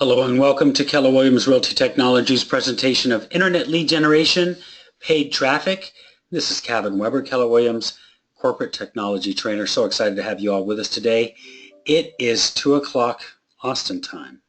Hello and welcome to Keller Williams Realty Technologies presentation of Internet Lead Generation, Paid Traffic. This is Kevin Weber, Keller Williams Corporate Technology Trainer. So excited to have you all with us today. It is 2 o'clock Austin time.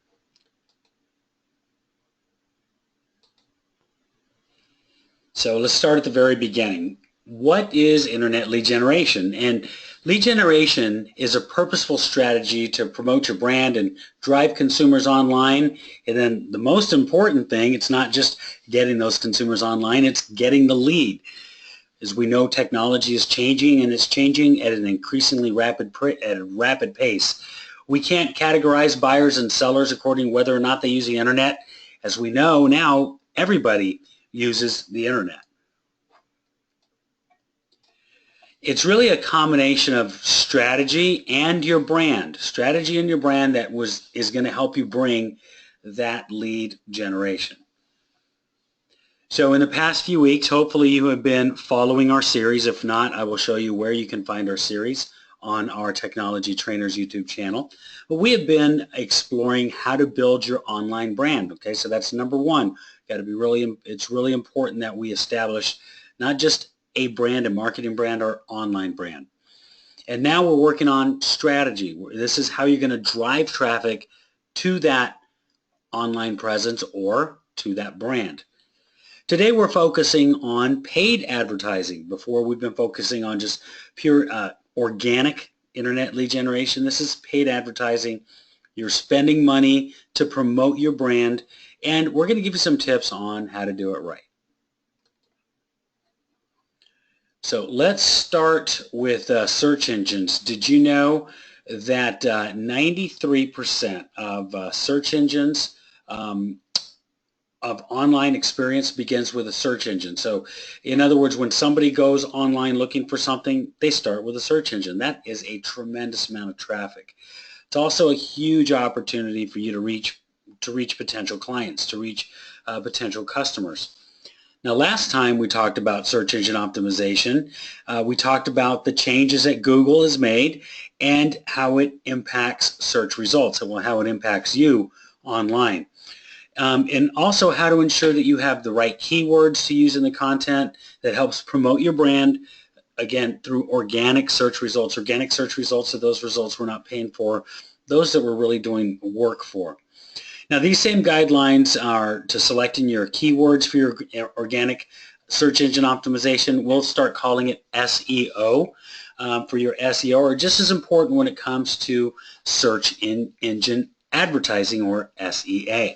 So let's start at the very beginning. What is Internet Lead Generation? And lead generation is a purposeful strategy to promote your brand and drive consumers online. And then the most important thing, it's not just getting those consumers online, it's getting the lead. As we know, technology is changing, and it's changing at an increasingly rapid pace. We can't categorize buyers and sellers according to whether or not they use the internet. As we know now, everybody uses the internet. It's really a combination of strategy and your brand. Strategy and your brand that is going to help you bring that lead generation. So in the past few weeks, hopefully you have been following our series. If not, I will show you where you can find our series on our Technology Trainers YouTube channel. But we have been exploring how to build your online brand. Okay, so that's number one. It's really important that we establish not just a brand, a marketing brand, or online brand. And now we're working on strategy. This is how you're going to drive traffic to that online presence or to that brand. Today we're focusing on paid advertising. Before, we've been focusing on just pure organic internet lead generation. This is paid advertising. You're spending money to promote your brand, and we're going to give you some tips on how to do it right. So let's start with search engines. Did you know that 93% of search engines of online experience begins with a search engine? So in other words, when somebody goes online looking for something, they start with a search engine. That is a tremendous amount of traffic. It's also a huge opportunity for you to reach potential clients, to reach potential customers. Now, last time we talked about search engine optimization. We talked about the changes that Google has made and how it impacts search results, and how it impacts you online. And also how to ensure that you have the right keywords to use in the content that helps promote your brand, again, through organic search results. Organic search results are those results we're not paying for, those that we're really doing work for. Now, these same guidelines are to selecting your keywords for your organic search engine optimization. We'll start calling it SEO for your SEO, or just as important when it comes to search engine advertising, or SEA.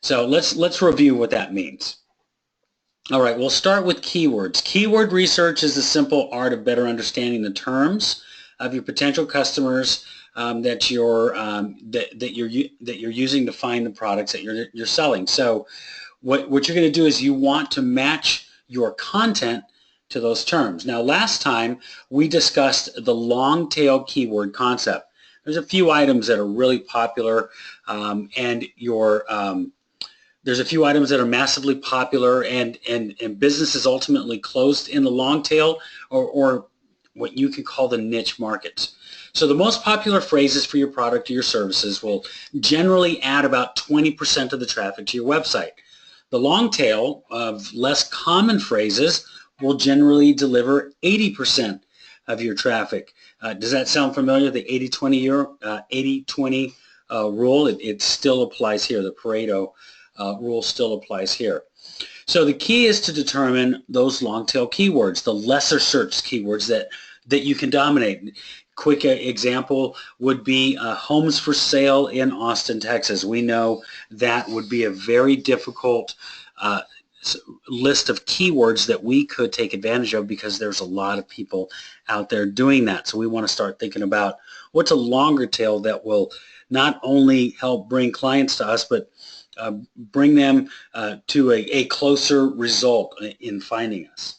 So let's review what that means. All right, we'll start with keywords. Keyword research is the simple art of better understanding the terms of your potential customers that you're using to find the products that you're selling. So what you're going to do is you want to match your content to those terms. Now, last time we discussed the long tail keyword concept. There's a few items that are really popular, there's a few items that are massively popular, and businesses ultimately closed in the long tail, or what you can call the niche markets. So the most popular phrases for your product or your services will generally add about 20% of the traffic to your website. The long tail of less common phrases will generally deliver 80% of your traffic. Does that sound familiar? The 80-20 rule, it still applies here. The Pareto rule still applies here. So the key is to determine those long tail keywords, the lesser searched keywords that you can dominate. Quick example would be homes for sale in Austin, Texas. We know that would be a very difficult list of keywords that we could take advantage of, because there's a lot of people out there doing that. So we want to start thinking about what's a longer tail that will not only help bring clients to us, but bring them to a closer result in finding us.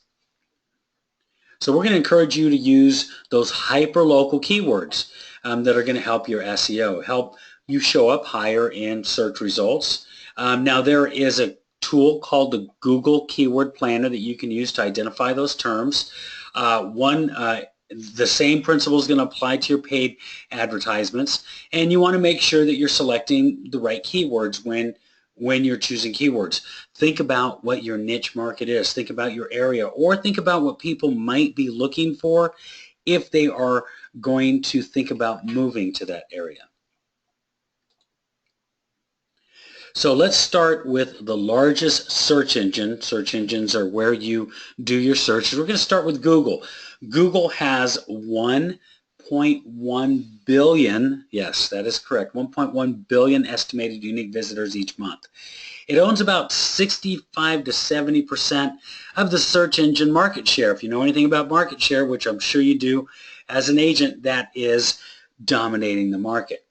So we're going to encourage you to use those hyper-local keywords that are going to help your SEO, help you show up higher in search results. Now, there is a tool called the Google Keyword Planner that you can use to identify those terms. One the same principle is going to apply to your paid advertisements, and you want to make sure that you're selecting the right keywords when you're choosing keywords. Think about what your niche market is. Think about your area, or think about what people might be looking for if they are going to think about moving to that area. So let's start with the largest search engine. Search engines are where you do your searches. We're going to start with Google. Google has 1.1 billion, yes, that is correct, 1.1 billion estimated unique visitors each month. It owns about 65 to 70% of the search engine market share. If you know anything about market share, which I'm sure you do as an agent, that is dominating the market.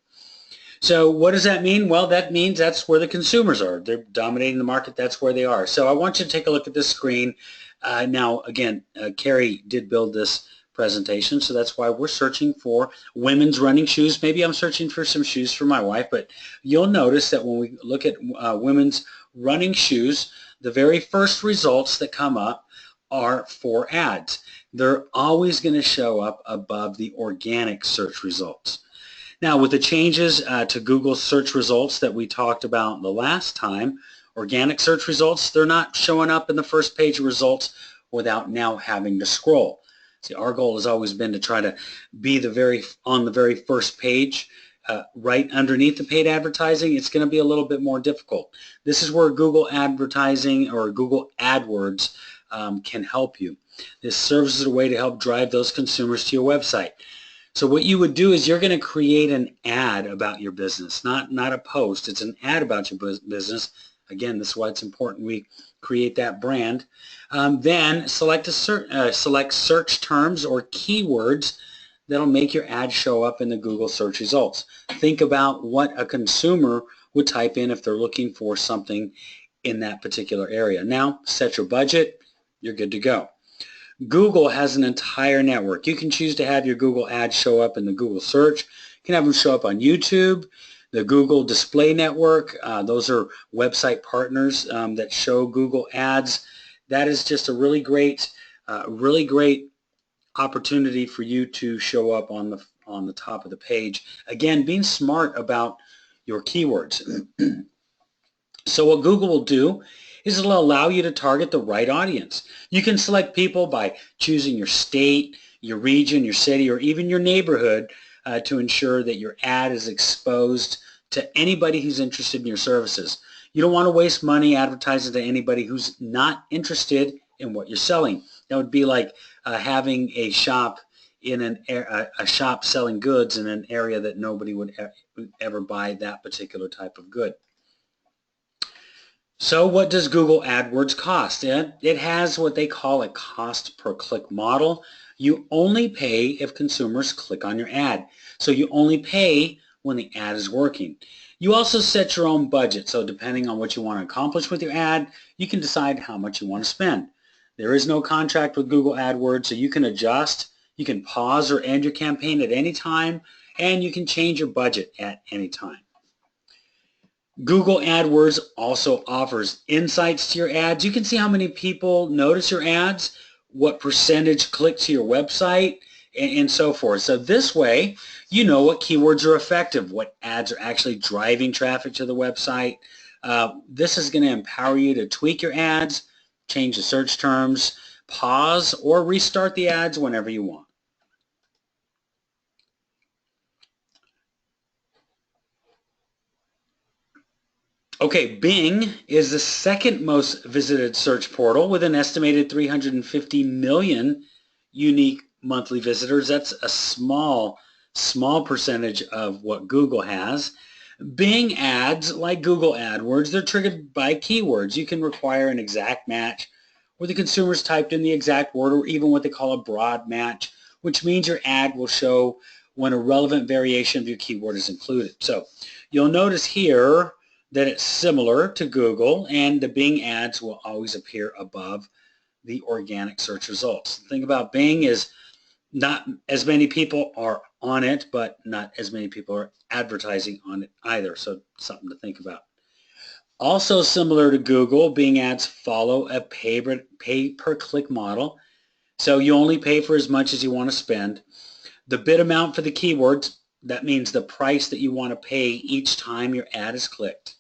So what does that mean? Well, that means that's where the consumers are. They're dominating the market. That's where they are. So I want you to take a look at this screen. Now, again, Carrie did build this presentation, so that's why we're searching for women's running shoes. Maybe I'm searching for some shoes for my wife, but you'll notice that when we look at women's running shoes, the very first results that come up are for ads. They're always going to show up above the organic search results. Now, with the changes to Google search results that we talked about the last time, organic search results, they're not showing up in the first page of results without now having to scroll. See, our goal has always been to try to be on the very first page, right underneath the paid advertising. It's going to be a little bit more difficult. This is where Google advertising or Google AdWords can help you. This serves as a way to help drive those consumers to your website. So what you would do is you're going to create an ad about your business, not a post. It's an ad about your business. Again, this is why it's important we create that brand. Then select search terms or keywords that'll make your ad show up in the Google search results. Think about what a consumer would type in if they're looking for something in that particular area. Now, set your budget. You're good to go. Google has an entire network. You can choose to have your Google ads show up in the Google search. You can have them show up on YouTube, the Google Display Network. Those are website partners that show Google ads. That is just a really great opportunity for you to show up on the top of the page. Again, being smart about your keywords. So what Google will do is it'll allow you to target the right audience. You can select people by choosing your state, your region, your city, or even your neighborhood to ensure that your ad is exposed to anybody who's interested in your services. You don't want to waste money advertising to anybody who's not interested in what you're selling. That would be like having a shop in a shop selling goods in an area that nobody would ever buy that particular type of good. So what does Google AdWords cost? It has what they call a cost per click model. You only pay if consumers click on your ad. So you only pay when the ad is working. You also set your own budget. So depending on what you want to accomplish with your ad, you can decide how much you want to spend. There is no contract with Google AdWords, so you can adjust. You can pause or end your campaign at any time, and you can change your budget at any time. Google AdWords also offers insights to your ads. You can see how many people notice your ads, what percentage click to your website, and so forth. So this way, you know what keywords are effective, what ads are actually driving traffic to the website. This is going to empower you to tweak your ads, change the search terms, pause, or restart the ads whenever you want. Okay, Bing is the second most visited search portal with an estimated 350 million unique monthly visitors. That's a small percentage of what Google has. Bing ads, like Google AdWords, they're triggered by keywords. You can require an exact match where the consumers typed in the exact word, or even what they call a broad match, which means your ad will show when a relevant variation of your keyword is included. So you'll notice here that it's similar to Google, and the Bing ads will always appear above the organic search results. The thing about Bing is not as many people are on it, but not as many people are advertising on it either, so something to think about. Also similar to Google, Bing ads follow a pay-per-click model. So you only pay for as much as you want to spend. The bid amount for the keywords, that means the price that you want to pay each time your ad is clicked.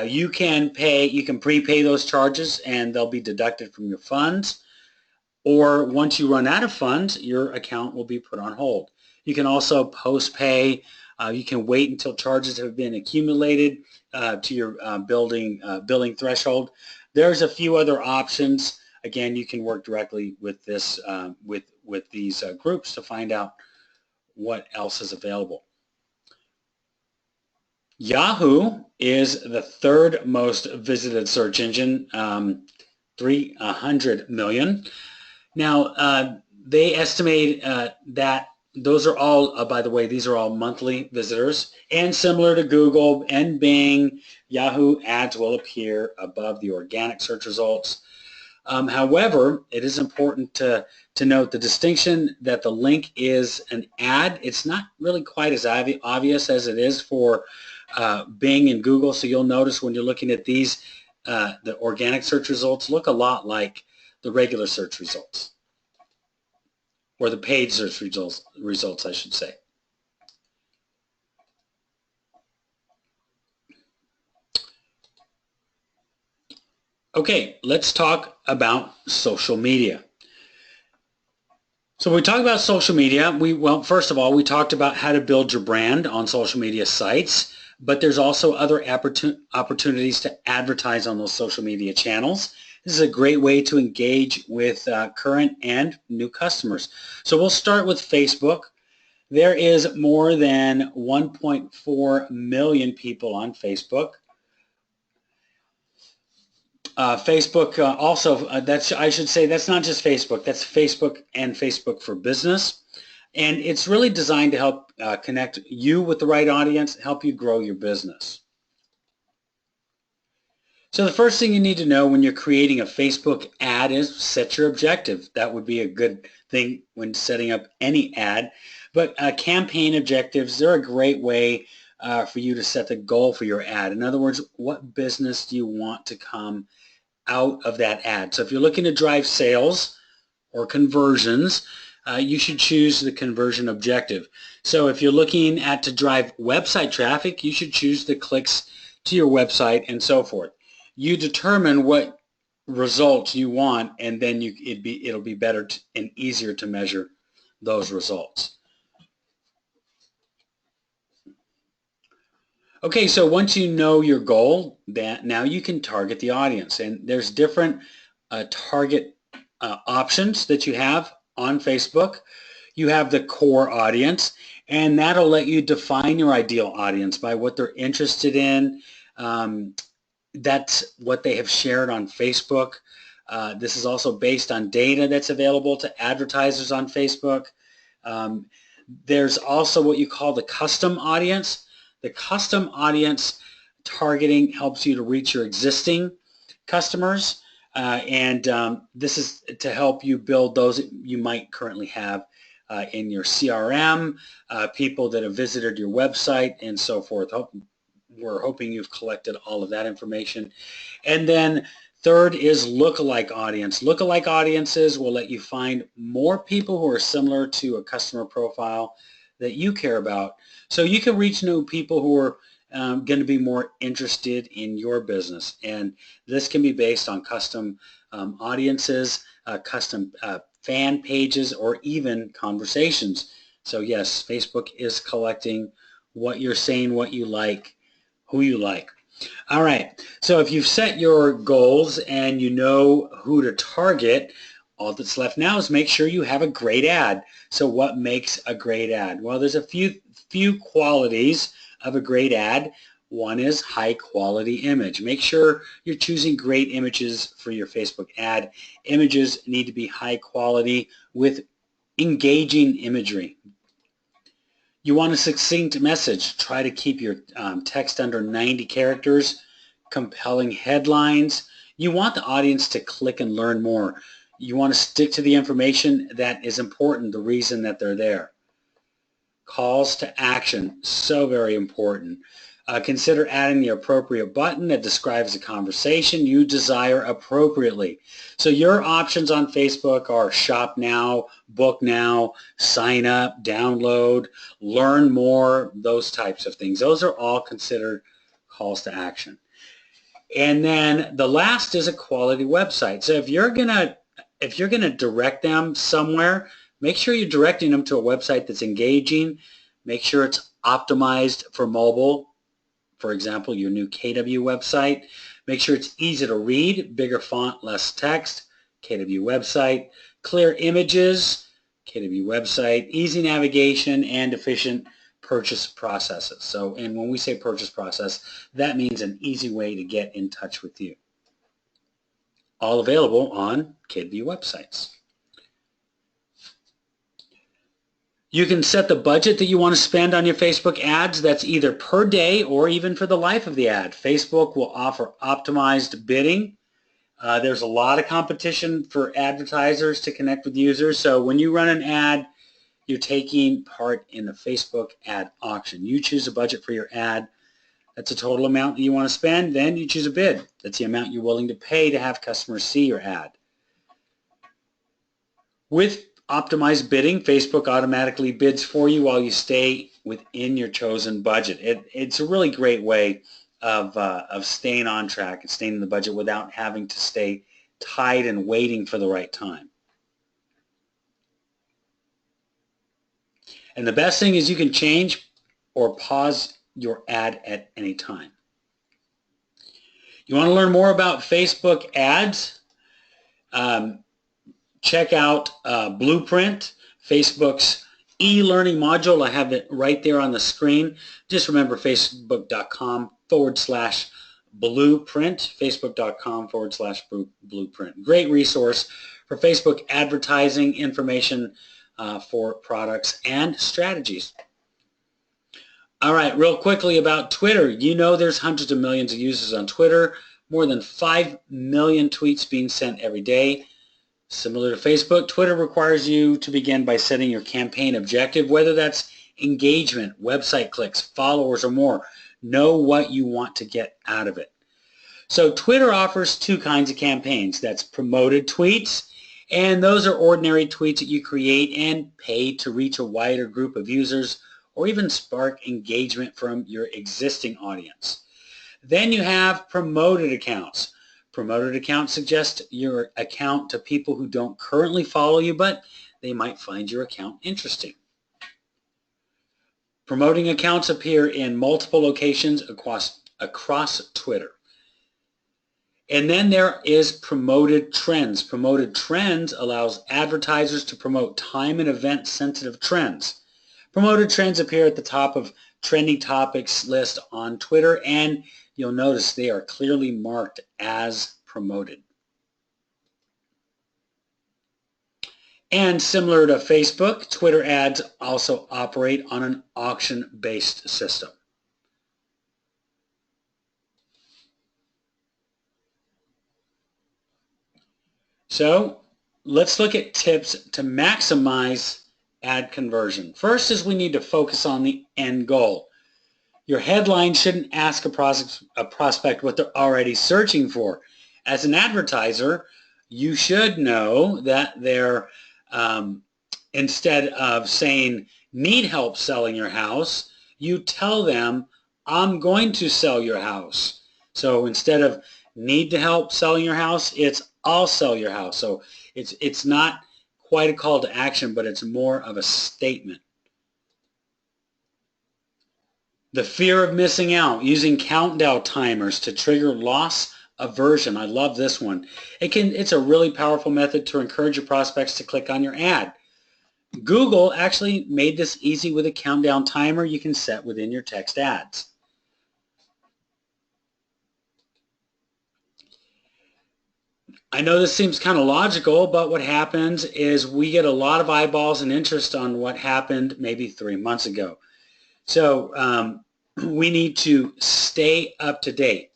You can prepay those charges and they'll be deducted from your funds. Or once you run out of funds, your account will be put on hold. You can also post-pay. You can wait until charges have been accumulated to your billing threshold. There's a few other options. Again, you can work directly with this with these groups to find out what else is available. Yahoo is the third most visited search engine, 300 million. Now, they estimate that those are all, by the way, these are all monthly visitors. And similar to Google and Bing, Yahoo ads will appear above the organic search results. However, it is important to note the distinction that the link is an ad. It's not really quite as obvious as it is for Bing and Google. So you'll notice when you're looking at these, the organic search results look a lot like the regular search results, or the paid search results, I should say. Okay, let's talk about social media. So when we talk about social media, well, first of all, we talked about how to build your brand on social media sites, but there's also other opportunities to advertise on those social media channels. This is a great way to engage with current and new customers. So we'll start with Facebook. There is more than 1.4 million people on Facebook. Facebook also, I should say that's not just Facebook, that's Facebook and Facebook for Business. And it's really designed to help connect you with the right audience, help you grow your business. So the first thing you need to know when you're creating a Facebook ad is set your objective. That would be a good thing when setting up any ad. But campaign objectives, they're a great way for you to set the goal for your ad. In other words, what business do you want to come out of that ad? So if you're looking to drive sales or conversions, you should choose the conversion objective. So if you're looking to drive website traffic, you should choose the clicks to your website and so forth. You determine what results you want, and then it'll be better and easier to measure those results. Okay, so once you know your goal, now you can target the audience, and there's different target options that you have on Facebook. You have the core audience, and that'll let you define your ideal audience by what they're interested in. That's what they have shared on Facebook. This is also based on data that's available to advertisers on Facebook. There's also what you call the custom audience. The custom audience targeting helps you to reach your existing customers, and this is to help you build those you might currently have in your CRM, people that have visited your website, and so forth. We're hoping you've collected all of that information. And then third is lookalike audience. Lookalike audiences will let you find more people who are similar to a customer profile that you care about. So you can reach new people who are going to be more interested in your business. And this can be based on custom audiences, custom fan pages, or even conversations. So yes, Facebook is collecting what you're saying, what you like, who you like. All right, so if you've set your goals and you know who to target, all that's left now is make sure you have a great ad. So what makes a great ad? Well, there's a few qualities of a great ad. One is high quality image. Make sure you're choosing great images for your Facebook ad. Images need to be high quality with engaging imagery. You want a succinct message. Try to keep your text under 90 characters, compelling headlines. You want the audience to click and learn more. You want to stick to the information that is important, the reason that they're there. Calls to action, so very important. Consider adding the appropriate button that describes the conversation you desire appropriately. So your options on Facebook are shop now, book now, sign up, download, learn more, those types of things. Those are all considered calls to action. And then the last is a quality website. So if you're gonna direct them somewhere, make sure you're directing them to a website that's engaging. Make sure it's optimized for mobile. For example, your new KW website. Make sure it's easy to read, bigger font, less text, KW website. Clear images, KW website. Easy navigation and efficient purchase processes. So, and when we say purchase process, that means an easy way to get in touch with you. All available on KW websites. You can set the budget that you want to spend on your Facebook ads. That's either per day or even for the life of the ad. Facebook will offer optimized bidding. There's a lot of competition for advertisers to connect with users. So when you run an ad, you're taking part in the Facebook ad auction. You choose a budget for your ad. That's the total amount that you want to spend. Then you choose a bid. That's the amount you're willing to pay to have customers see your ad. With optimized bidding, Facebook automatically bids for you while you stay within your chosen budget. It's a really great way of staying on track and staying in the budget without having to stay tied and waiting for the right time. And the best thing is you can change or pause your ad at any time. You want to learn more about Facebook ads? Check out Blueprint, Facebook's e-learning module. I have it right there on the screen. Just remember facebook.com/blueprint, facebook.com/blueprint. Great resource for Facebook advertising information for products and strategies. All right, real quickly about Twitter. You know there's hundreds of millions of users on Twitter, more than 5 million tweets being sent every day. Similar to Facebook, Twitter requires you to begin by setting your campaign objective, whether that's engagement, website clicks, followers, or more. Know what you want to get out of it. So Twitter offers two kinds of campaigns. That's promoted tweets, and those are ordinary tweets that you create and pay to reach a wider group of users or even spark engagement from your existing audience. Then you have promoted accounts. Promoted accounts suggest your account to people who don't currently follow you, but they might find your account interesting. Promoting accounts appear in multiple locations across Twitter. And then there is promoted trends. Promoted trends allows advertisers to promote time and event sensitive trends. Promoted trends appear at the top of trending topics list on Twitter, and you'll notice they are clearly marked as promoted. And similar to Facebook, Twitter ads also operate on an auction-based system. So let's look at tips to maximize ad conversion. First is we need to focus on the end goal. Your headline shouldn't ask a prospect what they're already searching for. As an advertiser, you should know that they're, instead of saying, need help selling your house, you tell them, I'm going to sell your house. So instead of need to help selling your house, it's I'll sell your house. So it's not quite a call to action, but it's more of a statement. The fear of missing out, using countdown timers to trigger loss aversion. I love this one. It's a really powerful method to encourage your prospects to click on your ad. Google actually made this easy with a countdown timer you can set within your text ads. I know this seems kind of logical, but what happens is we get a lot of eyeballs and interest on what happened maybe 3 months ago. So we need to stay up to date.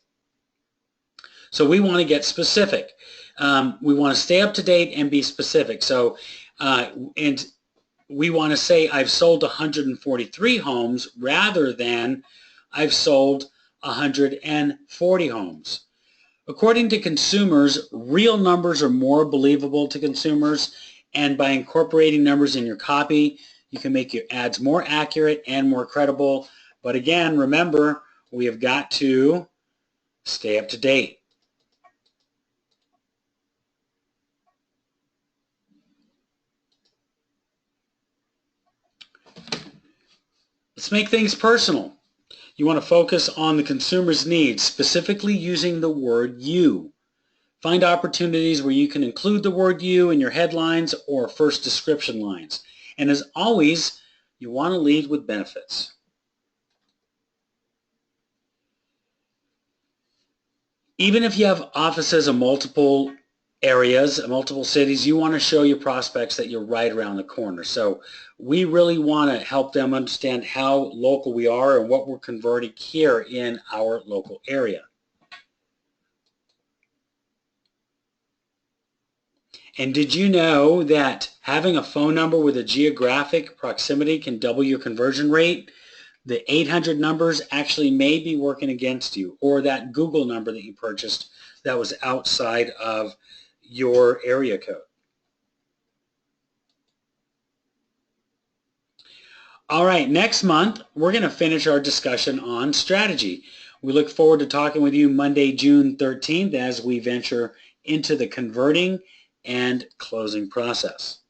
So we want to get specific. We want to stay up to date and be specific. So and we want to say I've sold 143 homes rather than I've sold 140 homes. According to consumers, real numbers are more believable to consumers, and by incorporating numbers in your copy, you can make your ads more accurate and more credible. But again, remember, we have got to stay up to date. Let's make things personal. You want to focus on the consumer's needs, specifically using the word you. Find opportunities where you can include the word you in your headlines or first description lines. And as always, you want to lead with benefits. Even if you have offices in multiple areas, multiple cities, you want to show your prospects that you're right around the corner. So we really want to help them understand how local we are and what we're converting here in our local area. And did you know that having a phone number with a geographic proximity can double your conversion rate? The 800 numbers actually may be working against you, or that Google number that you purchased that was outside of your area code. All right, next month, we're going to finish our discussion on strategy. We look forward to talking with you Monday, June 13th, as we venture into the converting and closing process.